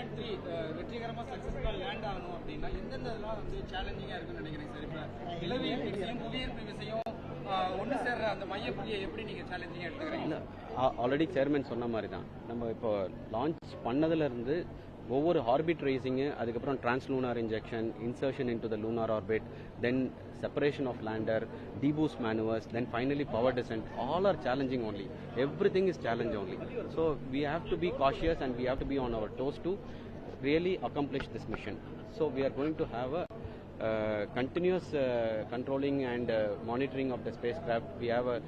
[SPEAKER 7] வெற்றிகரமா சக்சஸ்ஃபுல்லா land ஆகணும் அப்படின்னா எந்தெந்தெல்லாம் வந்து சேலஞ்சிங்கா இருக்குன்னு நினைக்கிறீங்க sir? இப்ப நிலவியல் விசையும் புவியீர்ப்பு விசையும் ஒன்று சேர்ற அந்த மையப்புள்ளியை எப்படி நீங்க சேலஞ்சிங்கா எடுத்துக்கிறீங்க?
[SPEAKER 8] ஆல்ரெடி சேர்மன் சொன்ன மாதிரி தான், நம்ம இப்போ லான்ச் பண்ணதுல இருந்து ஒவ்வொரு ஆர்பிட் ரேசிங்கு, அதுக்கப்புறம் translunar injection, insertion into the lunar orbit, then separation of lander, deboost maneuvers, then finally power descent. All are challenging only. Everything is challenge only. So we have to be cautious and we have to be on our toes to really accomplish this mission. So we are going to have a continuous controlling and monitoring of the spacecraft. We have a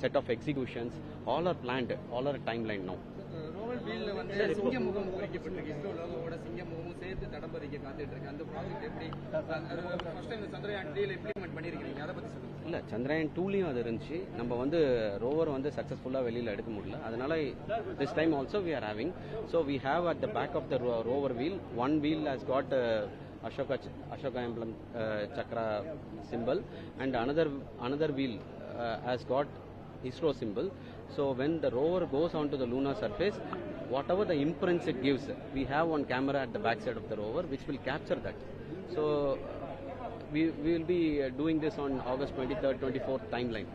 [SPEAKER 8] set of executions. All are planned, all are timeline now.
[SPEAKER 7] Rover வீல்ல வந்து சிங்க முகம் குறிக்கப்பட்டிருக்கு. இஸ்ரோ லோகோவோட சிங்க முகமும் சேர்த்து தடம் பதிக்க காத்துட்டு இருக்கு. அந்த ப்ராஜெக்ட் எப்படி ஃபர்ஸ்ட் டைம் சந்திரயான் 3ல இம்ப்ளிமெண்ட் பண்ணிருக்கீங்க, அதை பத்தி சொல்லுங்க.
[SPEAKER 8] இல்ல, சந்திரயான் 2லயும் அது இருந்துச்சு. நம்ம வந்து ரோவர் வந்து சக்சஸ்ஃபுல்லா வெளியில எடுக்க முடியல. அதனால this time also we are having. So we have at the back of the rover wheel, one wheel has got Ashoka emblem chakra symbol, and another wheel has got ISRO symbol. So when the rover goes onto the lunar surface, whatever the imprints it gives, we have one camera at the back side of the rover which will capture that. So we will be doing this on August 23rd, 24th timeline.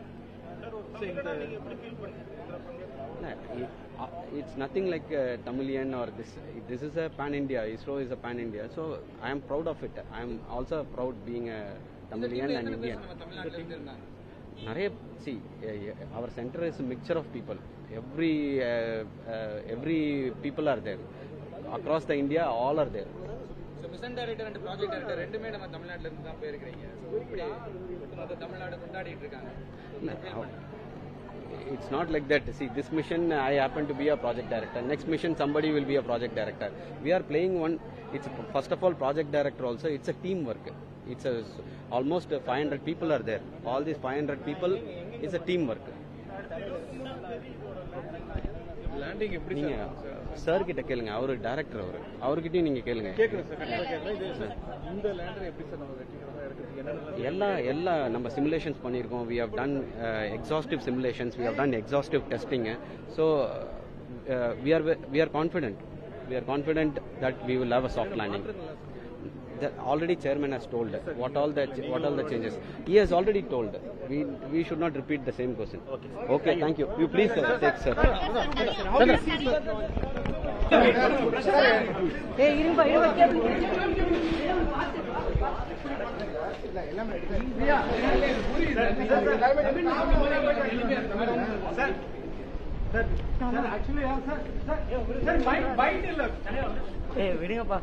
[SPEAKER 8] It's nothing like Tamilian or this. This is a pan-India. ISRO is a pan-India. So I am proud of it. I am also proud being a Tamilian and Indian. See, our center is a mixture of people. Every people are there. Across the India, all are there.
[SPEAKER 7] So mission director and project director ரெண்டுமே நம்ம தமிழ்நாட்டுல இருந்து தான் போயிருக்கீங்க. So இப்படி மொத்த தமிழ்நாடு கொண்டாடிட்டு இருக்காங்க.
[SPEAKER 8] It's not like that. See, this mission I happen to be a project director. Next mission somebody will be a project director. We are playing one. It's first of all project director also. It's a teamwork. It's almost 500 people are there. All these 500 people is a teamwork.
[SPEAKER 11] Landing எப்படி
[SPEAKER 8] sir கிட்ட கேளுங்க, அவரு director, அவர்கிட்டயும் நீங்க கேளுங்க.
[SPEAKER 11] இந்த lander எப்படி sir நம்ம வெற்றிகரமா எடுக்கிறதுக்கு
[SPEAKER 8] எல்லா நம்ம சிமுலேஷன்ஸ் பண்ணியிருக்கோம். we have done exhaustive simulations, we have done exhaustive testing. So we are confident that we will have a soft landing. Already chairman has told what all the changes he has already told. We should not repeat the same question. Okay, thank you. You please take sir.
[SPEAKER 3] விடுங்கப்பா.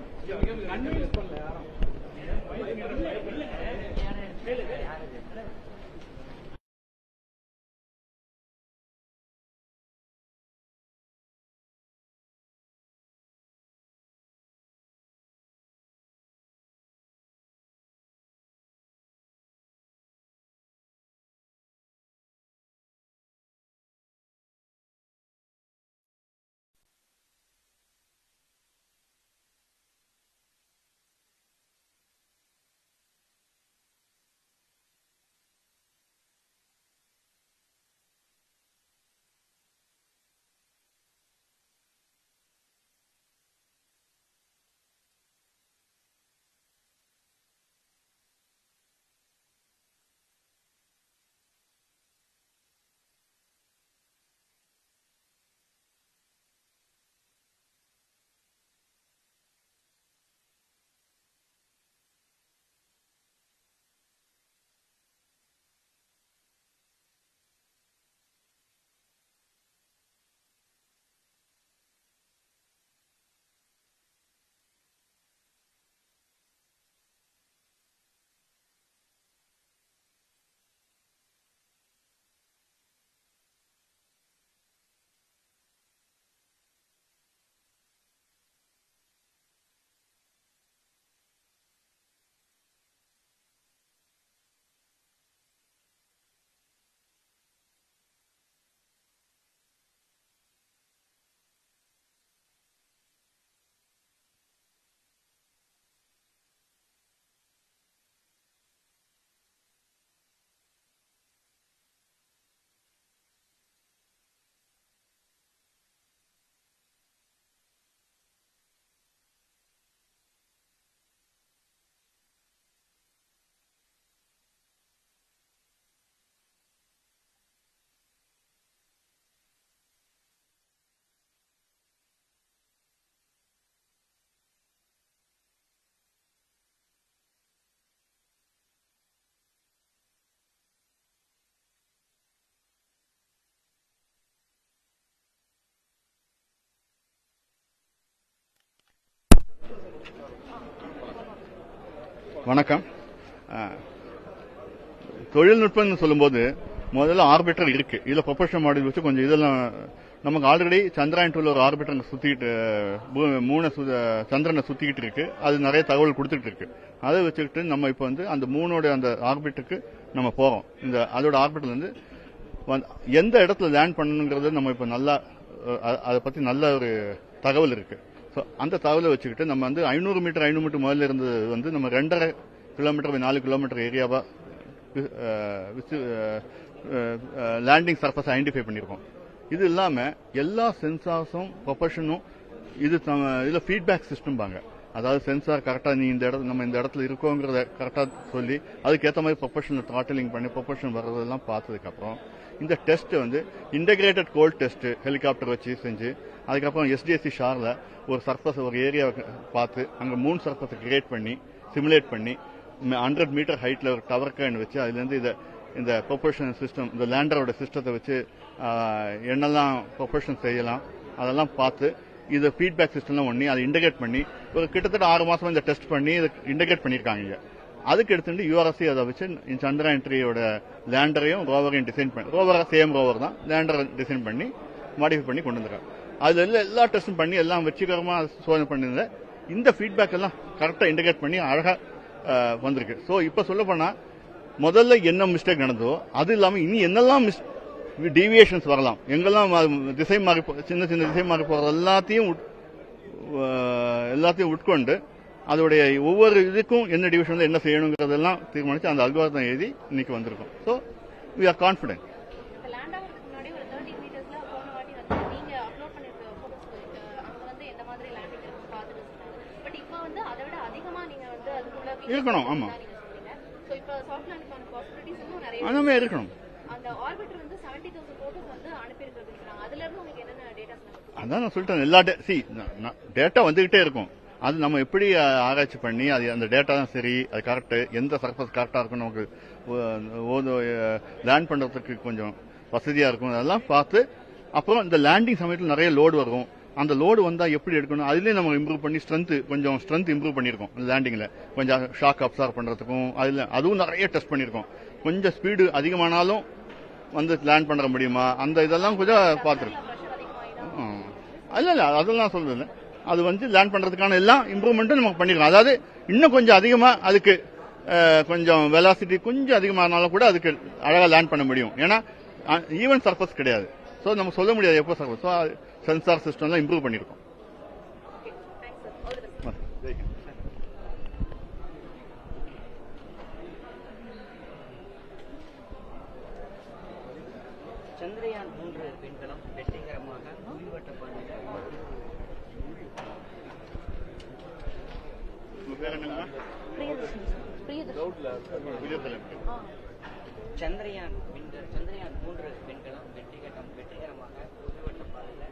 [SPEAKER 12] வணக்கம். தொழில்நுட்பம்னு சொல்லும்போது முதல்ல orbiter இருக்கு. இதுல propulsion module வச்சு கொஞ்சம் இதெல்லாம் நமக்கு ஆல்ரெடி சந்திராயன் 2ல ஒரு ஆர்பிட்டர் சுத்திட்டு சந்திரனை சுத்திக்கிட்டு இருக்கு. அது நிறைய தகவல் கொடுத்துட்டு இருக்கு. அதை வச்சுக்கிட்டு நம்ம இப்ப அந்த மூணோட அந்த ஆர்பிட்டுக்கு நம்ம போறோம். அதோட ஆர்பிட்டர்ல இருந்து எந்த இடத்துல லேண்ட் பண்ணணுங்கிறது நம்ம இப்ப நல்லா அதை பத்தி நல்ல ஒரு தகவல் இருக்கு. அந்த தகவலை வச்சுக்கிட்டு நம்ம 500 மீட்டர் முதல்ல இருந்தது நம்ம 2.5 கிலோமீட்டர் 4 கிலோமீட்டர் ஏரியாவா லேண்டிங் சர்ஃபஸ் ஐடென்டிஃபை பண்ணிருக்கோம். இது இல்லாம எல்லா சென்சார்ஸும் ப்ரொபல்ஷனும் இதுல ஃபீட்பேக் சிஸ்டம் பாங்க. அதாவது சென்சார் கரெக்டா நம்ம இந்த இடத்துல இருக்கோங்கிறத கரெக்டா சொல்லி அதுக்கேற்ற மாதிரி ப்ரொபல்ஷன் த்ராட்டலிங் பண்ணி ப்ரொபல்ஷன் வர்றதெல்லாம் பார்த்ததுக்கு அப்புறம் இந்த test integrated cold test helicopter வச்சு செஞ்சு அதுக்கப்புறம் எஸ்டிஎஸ்சி ஷார்ல ஒரு சர்ஃபஸ் ஒரு ஏரியாவை பார்த்து அங்க 3 சர்ஃபஸ் கிரியேட் பண்ணி சிமுலேட் பண்ணி 100 மீட்டர் ஹைட்ல ஒரு டவர் கேன் வச்சு அதுல இருந்து இந்த ப்ரொபல்ஷன் சிஸ்டம் இந்த லேண்டரோட சிஸ்டத்தை வச்சு என்னெல்லாம் ப்ரொபல்ஷன் செய்யலாம் அதெல்லாம் பார்த்து இது ஃபீட்பேக் சிஸ்டம்லாம் ஒண்ணி அதை இன்டகிரேட் பண்ணி ஒரு கிட்டத்தட்ட 6 மாசம் இந்த டெஸ்ட் பண்ணி இதை இன்டகிரேட் பண்ணிருக்காங்க. அதுக்கு எடுத்துட்டு யூஆர்எஸ்சி அதை வச்சு சந்திராயன் 3யோட லேண்டரையும் ரோவரையும் டிசைன் பண்ணி ரோவரா சேம் ரோவர் தான் லேண்டரை டிசைன் பண்ணி மாடிஃபை பண்ணி கொண்டு வந்துருக்காங்க. அதுல எல்லா டெஸ்டும் பண்ணி எல்லாம் வெற்றிகரமா சோதனை பண்ணிருந்த இந்த ஃபீட்பேக் எல்லாம் கரெக்டா இன்டகிரேட் பண்ணி அழகா வந்திருக்கு. சோ இப்ப சொல்ல போனா முதல்ல என்ன மிஸ்டேக் நடந்தோ அது இல்லாம இனி என்னெல்லாம் டீவியேஷன்ஸ் வரலாம் எங்கெல்லாம் திசை மாறி சின்ன சின்ன திசை மாறி போறது எல்லாத்தையும் உட்கொண்டு அதோடைய ஒவ்வொரு இதுக்கும் என்ன டிவிஷன்ல என்ன செய்யணுங்கிறதெல்லாம் தீர்மானிச்சு அந்த அல்காரிதம் எழுதி இன்னைக்கு வந்திருக்கும். So we are confident. இருக்கணும். ஆமா அந்த இருக்கணும். அதான் நான் சொல்லிட்டேன் எல்லா டேட்டா வந்துகிட்டே இருக்கும். அது நம்ம எப்படி ஆராய்ச்சி பண்ணி அது அந்த டேட்டா தான் சரி அது கரெக்ட் எந்த சர்ஃபஸ் கரெக்டா இருக்கும் நமக்கு லேண்ட் பண்றதுக்கு கொஞ்சம் வசதியா இருக்கும் அதெல்லாம் பார்த்து அப்புறம் இந்த லேண்டிங் சமயத்தில் நிறைய லோடு வரும். அந்த லோடு வந்தா எப்படி எடுக்கணும் அதுலயும் நம்ம இம்ப்ரூவ் பண்ணி ஸ்ட்ரென்த் இம்ப்ரூவ் பண்ணிருக்கோம். லேண்டிங்ல கொஞ்சம் ஷாக் அப்சார்வ் பண்றதுக்கும் அதுவும் நிறைய டெஸ்ட் பண்ணிருக்கோம். கொஞ்சம் ஸ்பீடு அதிகமானாலும் லேண்ட் பண்ண முடியுமா அந்த இதெல்லாம் கொஞ்சம் பார்த்துருக்கோம். இல்ல அதெல்லாம் சொல்றது அது லேண்ட் பண்றதுக்கான எல்லாம் இம்ப்ரூவ்மெண்ட்டும் நமக்கு பண்ணிருக்கோம். அதாவது இன்னும் கொஞ்சம் அதிகமா அதுக்கு கொஞ்சம் வெலாசிட்டி கொஞ்சம் அதிகமானாலும் கூட அதுக்கு அழகா லேண்ட் பண்ண முடியும். ஏன்னா ஈவன் சர்ஃபஸ் கிடையாது. சோ நம்ம சொல்ல முடியாது எப்போ சர்ஃபஸ். ஸோ சென்சார் சிஸ்டம்லாம் இம்ப்ரூவ் பண்ணிருக்கோம்.
[SPEAKER 13] சந்திரயான் 3 விண்கலம் வெற்றிகரமாக புவிவட்ட பாதையில் சந்திரயான் 3 விண்கலம் வெற்றிகரமாக புவிவட்ட பாதையில்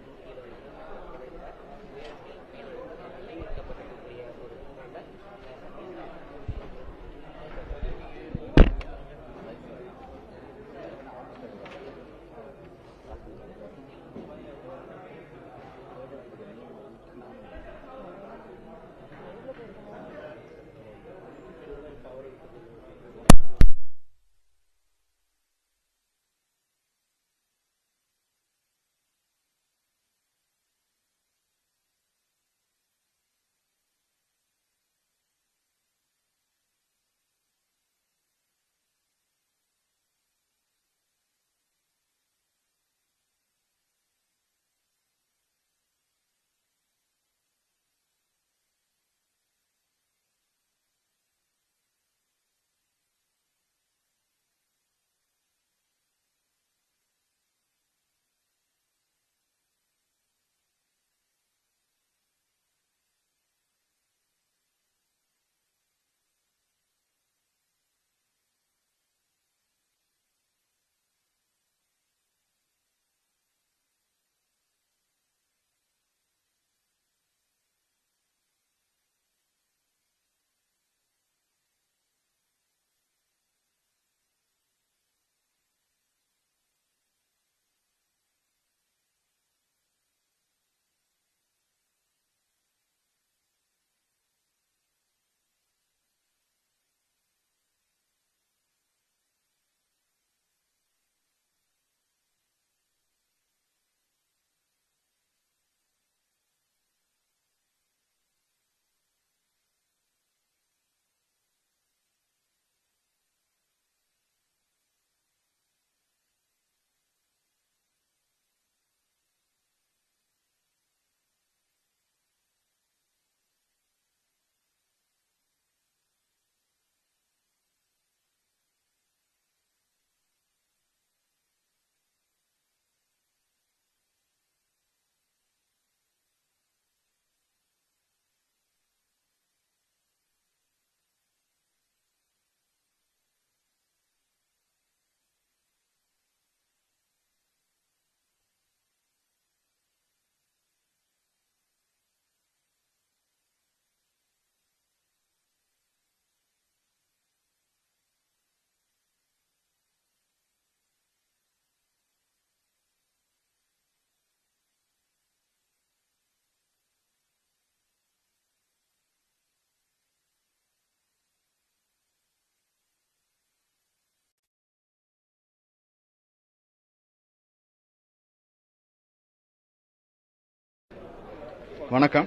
[SPEAKER 12] வணக்கம்.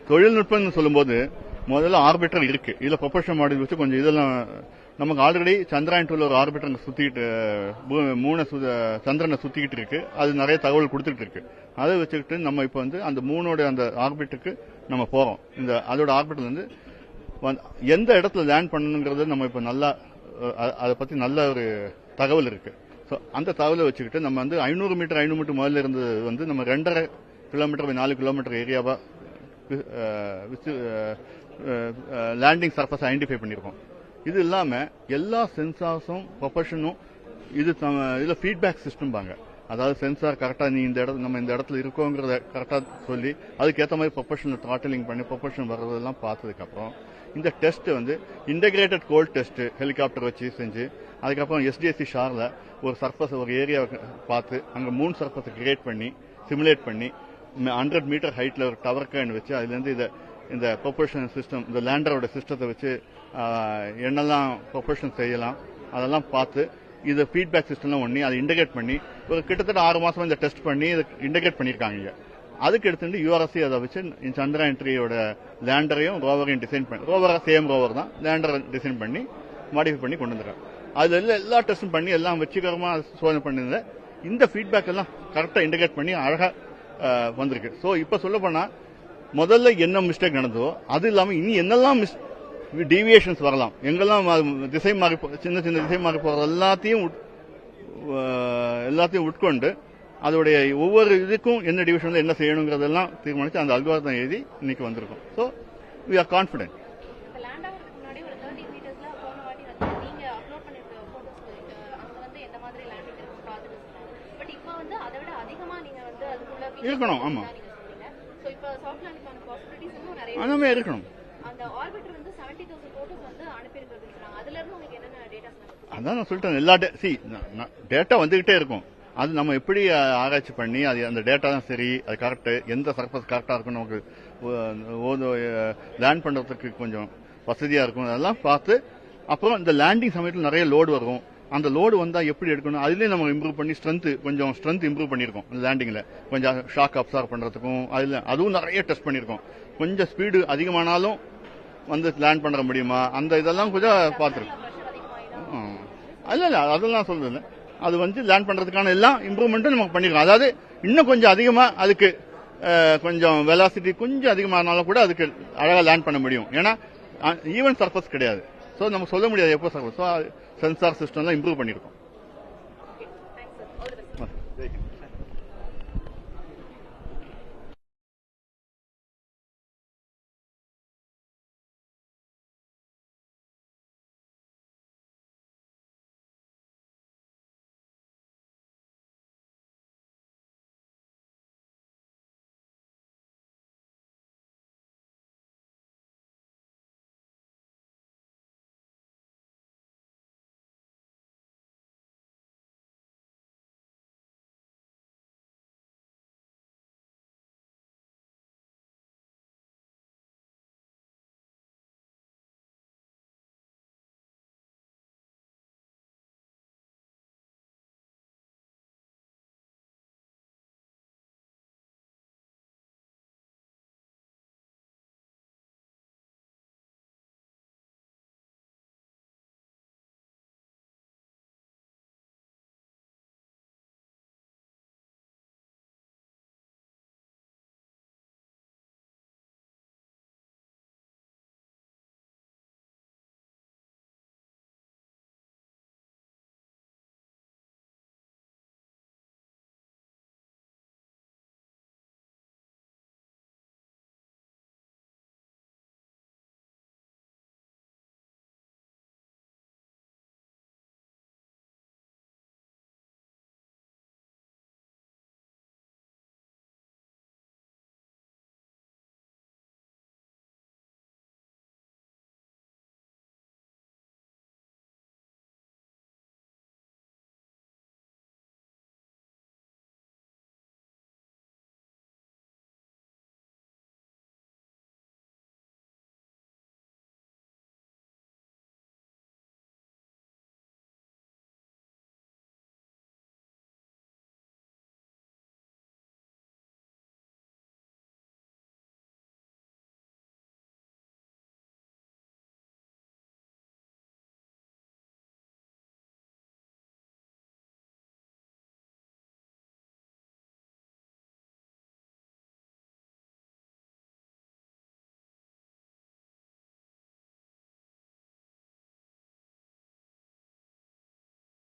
[SPEAKER 12] தொழில்நுட்பம்னு சொல்லும்போது முதல்ல ஆர்பிட்டர் இருக்கு. இதுல ப்ரொபல்ஷன் மாடியூல் வச்சு கொஞ்சம் இதெல்லாம் நமக்கு ஆல்ரெடி சந்திராயன் 2 ஒரு ஆர்பிட்டர் சுத்திட்டு 3 சந்திரனை சுத்திக்கிட்டு இருக்கு. அது நிறைய தகவல் கொடுத்துட்டு இருக்கு. அதை வச்சுக்கிட்டு நம்ம இப்ப வந்து அந்த 3 அந்த ஆர்பிட்டுக்கு நம்ம போறோம். இந்த அதோட ஆர்பிட்டல் வந்து எந்த இடத்துல லேண்ட் பண்ணணுங்கிறது நம்ம இப்ப நல்லா அதை பத்தி நல்ல ஒரு தகவல் இருக்கு. அந்த தகவலை வச்சுக்கிட்டு நம்ம வந்து 500 மீட்டர் முதல்ல இருந்தது வந்து நம்ம 2.5 கிலோமீட்டர் 4 கிலோமீட்டர் ஏரியாவா லேண்டிங் சர்ஃபஸ் ஐடென்டிஃபை பண்ணிருக்கோம். இது இல்லாம எல்லா சென்சார்ஸும் ப்ரொபல்ஷனும் இதுல ஃபீட்பேக் சிஸ்டம் பாங்க. அதாவது சென்சார் கரெக்டா நம்ம இந்த இடத்துல இருக்கோங்கிறத கரெக்டா சொல்லி அதுக்கேற்ற மாதிரி ப்ரொபல்ஷன் த்ராட்டலிங் பண்ணி ப்ரொபல்ஷன் வர்றதெல்லாம் பார்த்ததுக்கு அப்புறம் இந்த டெஸ்ட் வந்து இன்டகிரேட்டட் கோல்ட் டெஸ்ட் ஹெலிகாப்டர் வச்சு செஞ்சு அதுக்கப்புறம் SDSC ஷார்ல ஒரு சர்ஃபஸ் ஒரு ஏரியா பார்த்து அங்க 3 சர்ஃபஸ் கிரியேட் பண்ணி சிமுலேட் பண்ணி 100 மீட்டர் ஹைட்ல ஒரு டவர் கேன் வச்சு அதுல இருந்து இந்த ப்ரொபல்ஷன் சிஸ்டம் இந்த லேண்டரோட சிஸ்டத்தை வச்சு என்னெல்லாம் ப்ரொபல்ஷன் செய்யலாம் அதெல்லாம் பார்த்து இது ஃபீட்பேக் சிஸ்டம்லாம் ஒண்ணி அதை இன்டகிரேட் பண்ணி ஒரு கிட்டத்தட்ட 6 மாசமா இந்த டெஸ்ட் பண்ணி இதை இன்டகிரேட் பண்ணிருக்காங்க. அதுக்கு எடுத்துட்டு URSC அதை வச்சு சந்திராயன் 3யோட லேண்டரையும் ரோவரையும் டிசைன் பண்ணி ரோவரா சேம் ரோவர் தான் லேண்டரை டிசைன் பண்ணி மாடிஃபை பண்ணி கொண்டு வந்துடுறாங்க. அதுல எல்லா டெஸ்டும் பண்ணி எல்லாம் வெற்றிகரமா சோதனை பண்ணிருந்த இந்த ஃபீட்பேக் எல்லாம் கரெக்டா இன்டகிரேட் பண்ணி அழகா வந்திருக்கு. சோ இப்ப சொல்ல போனா முதல்ல என்ன மிஸ்டேக் நடந்ததோ அது இல்லாம இனி என்னெல்லாம் டீவியேஷன்ஸ் வரலாம் எங்கெல்லாம் திசை மாறி சின்ன திசை மாறி போறது எல்லாத்தையும் உட்கொண்டு அதோடைய ஒவ்வொரு இதுக்கும் என்ன டிவிஷன்ல என்ன செய்யணுங்கிறதெல்லாம் தீர்மானிச்சு அந்த அல்காரிதம் எழுதி இன்னைக்கு வந்திருக்கும். So we are confident. இருக்கணும். ஆமா அதுமே இருக்கணும். அதான் நான் சொல்லிட்டேன் எல்லா டேட்டா வந்துகிட்டே இருக்கும். அது நம்ம எப்படி ஆராய்ச்சி பண்ணி அது அந்த டேட்டா தான் சரி அது கரெக்ட் எந்த சர்ஃபஸ் கரெக்டா இருக்கும் நமக்கு லேண்ட் பண்றதுக்கு கொஞ்சம் வசதியா இருக்கும் அதெல்லாம் பார்த்து அப்புறம் இந்த லேண்டிங் சமயத்தில் நிறைய லோடு வரும். அந்த லோடு வந்தா எப்படி எடுக்கணும் அதுலயே நம்ம இம்ப்ரூவ் பண்ணி கொஞ்சம் ஸ்ட்ரென்த் இம்ப்ரூவ் பண்ணிருக்கோம். லேண்டிங்ல கொஞ்சம் ஷாக் அப்சார்வ் பண்றதுக்கும் அதுவும் நிறைய டெஸ்ட் பண்ணிருக்கோம். கொஞ்சம் ஸ்பீடு அதிகமானாலும் வந்து லேண்ட் பண்ண முடியுமா அந்த இதெல்லாம் கொஞ்சம் பார்த்துருக்கோம். இல்ல அதெல்லாம் சொல்றது அது வந்து லேண்ட் பண்றதுக்கான எல்லாம் இம்ப்ரூவ்மெண்ட்டும் நமக்கு பண்ணிருக்கோம். அதாவது இன்னும் கொஞ்சம் அதிகமா அதுக்கு கொஞ்சம் வெலாசிட்டி கொஞ்சம் அதிகமானாலும் கூட அதுக்கு அழகா லேண்ட் பண்ண முடியும். ஏன்னா ஈவன் சர்ஃபஸ் கிடையாது. சோ நம்ம சொல்ல முடியாது எப்போ சர்ஃபஸ். சென்சார் சிஸ்டம் எல்லாம் இம்ப்ரூவ் பண்ணிருக்கோம்.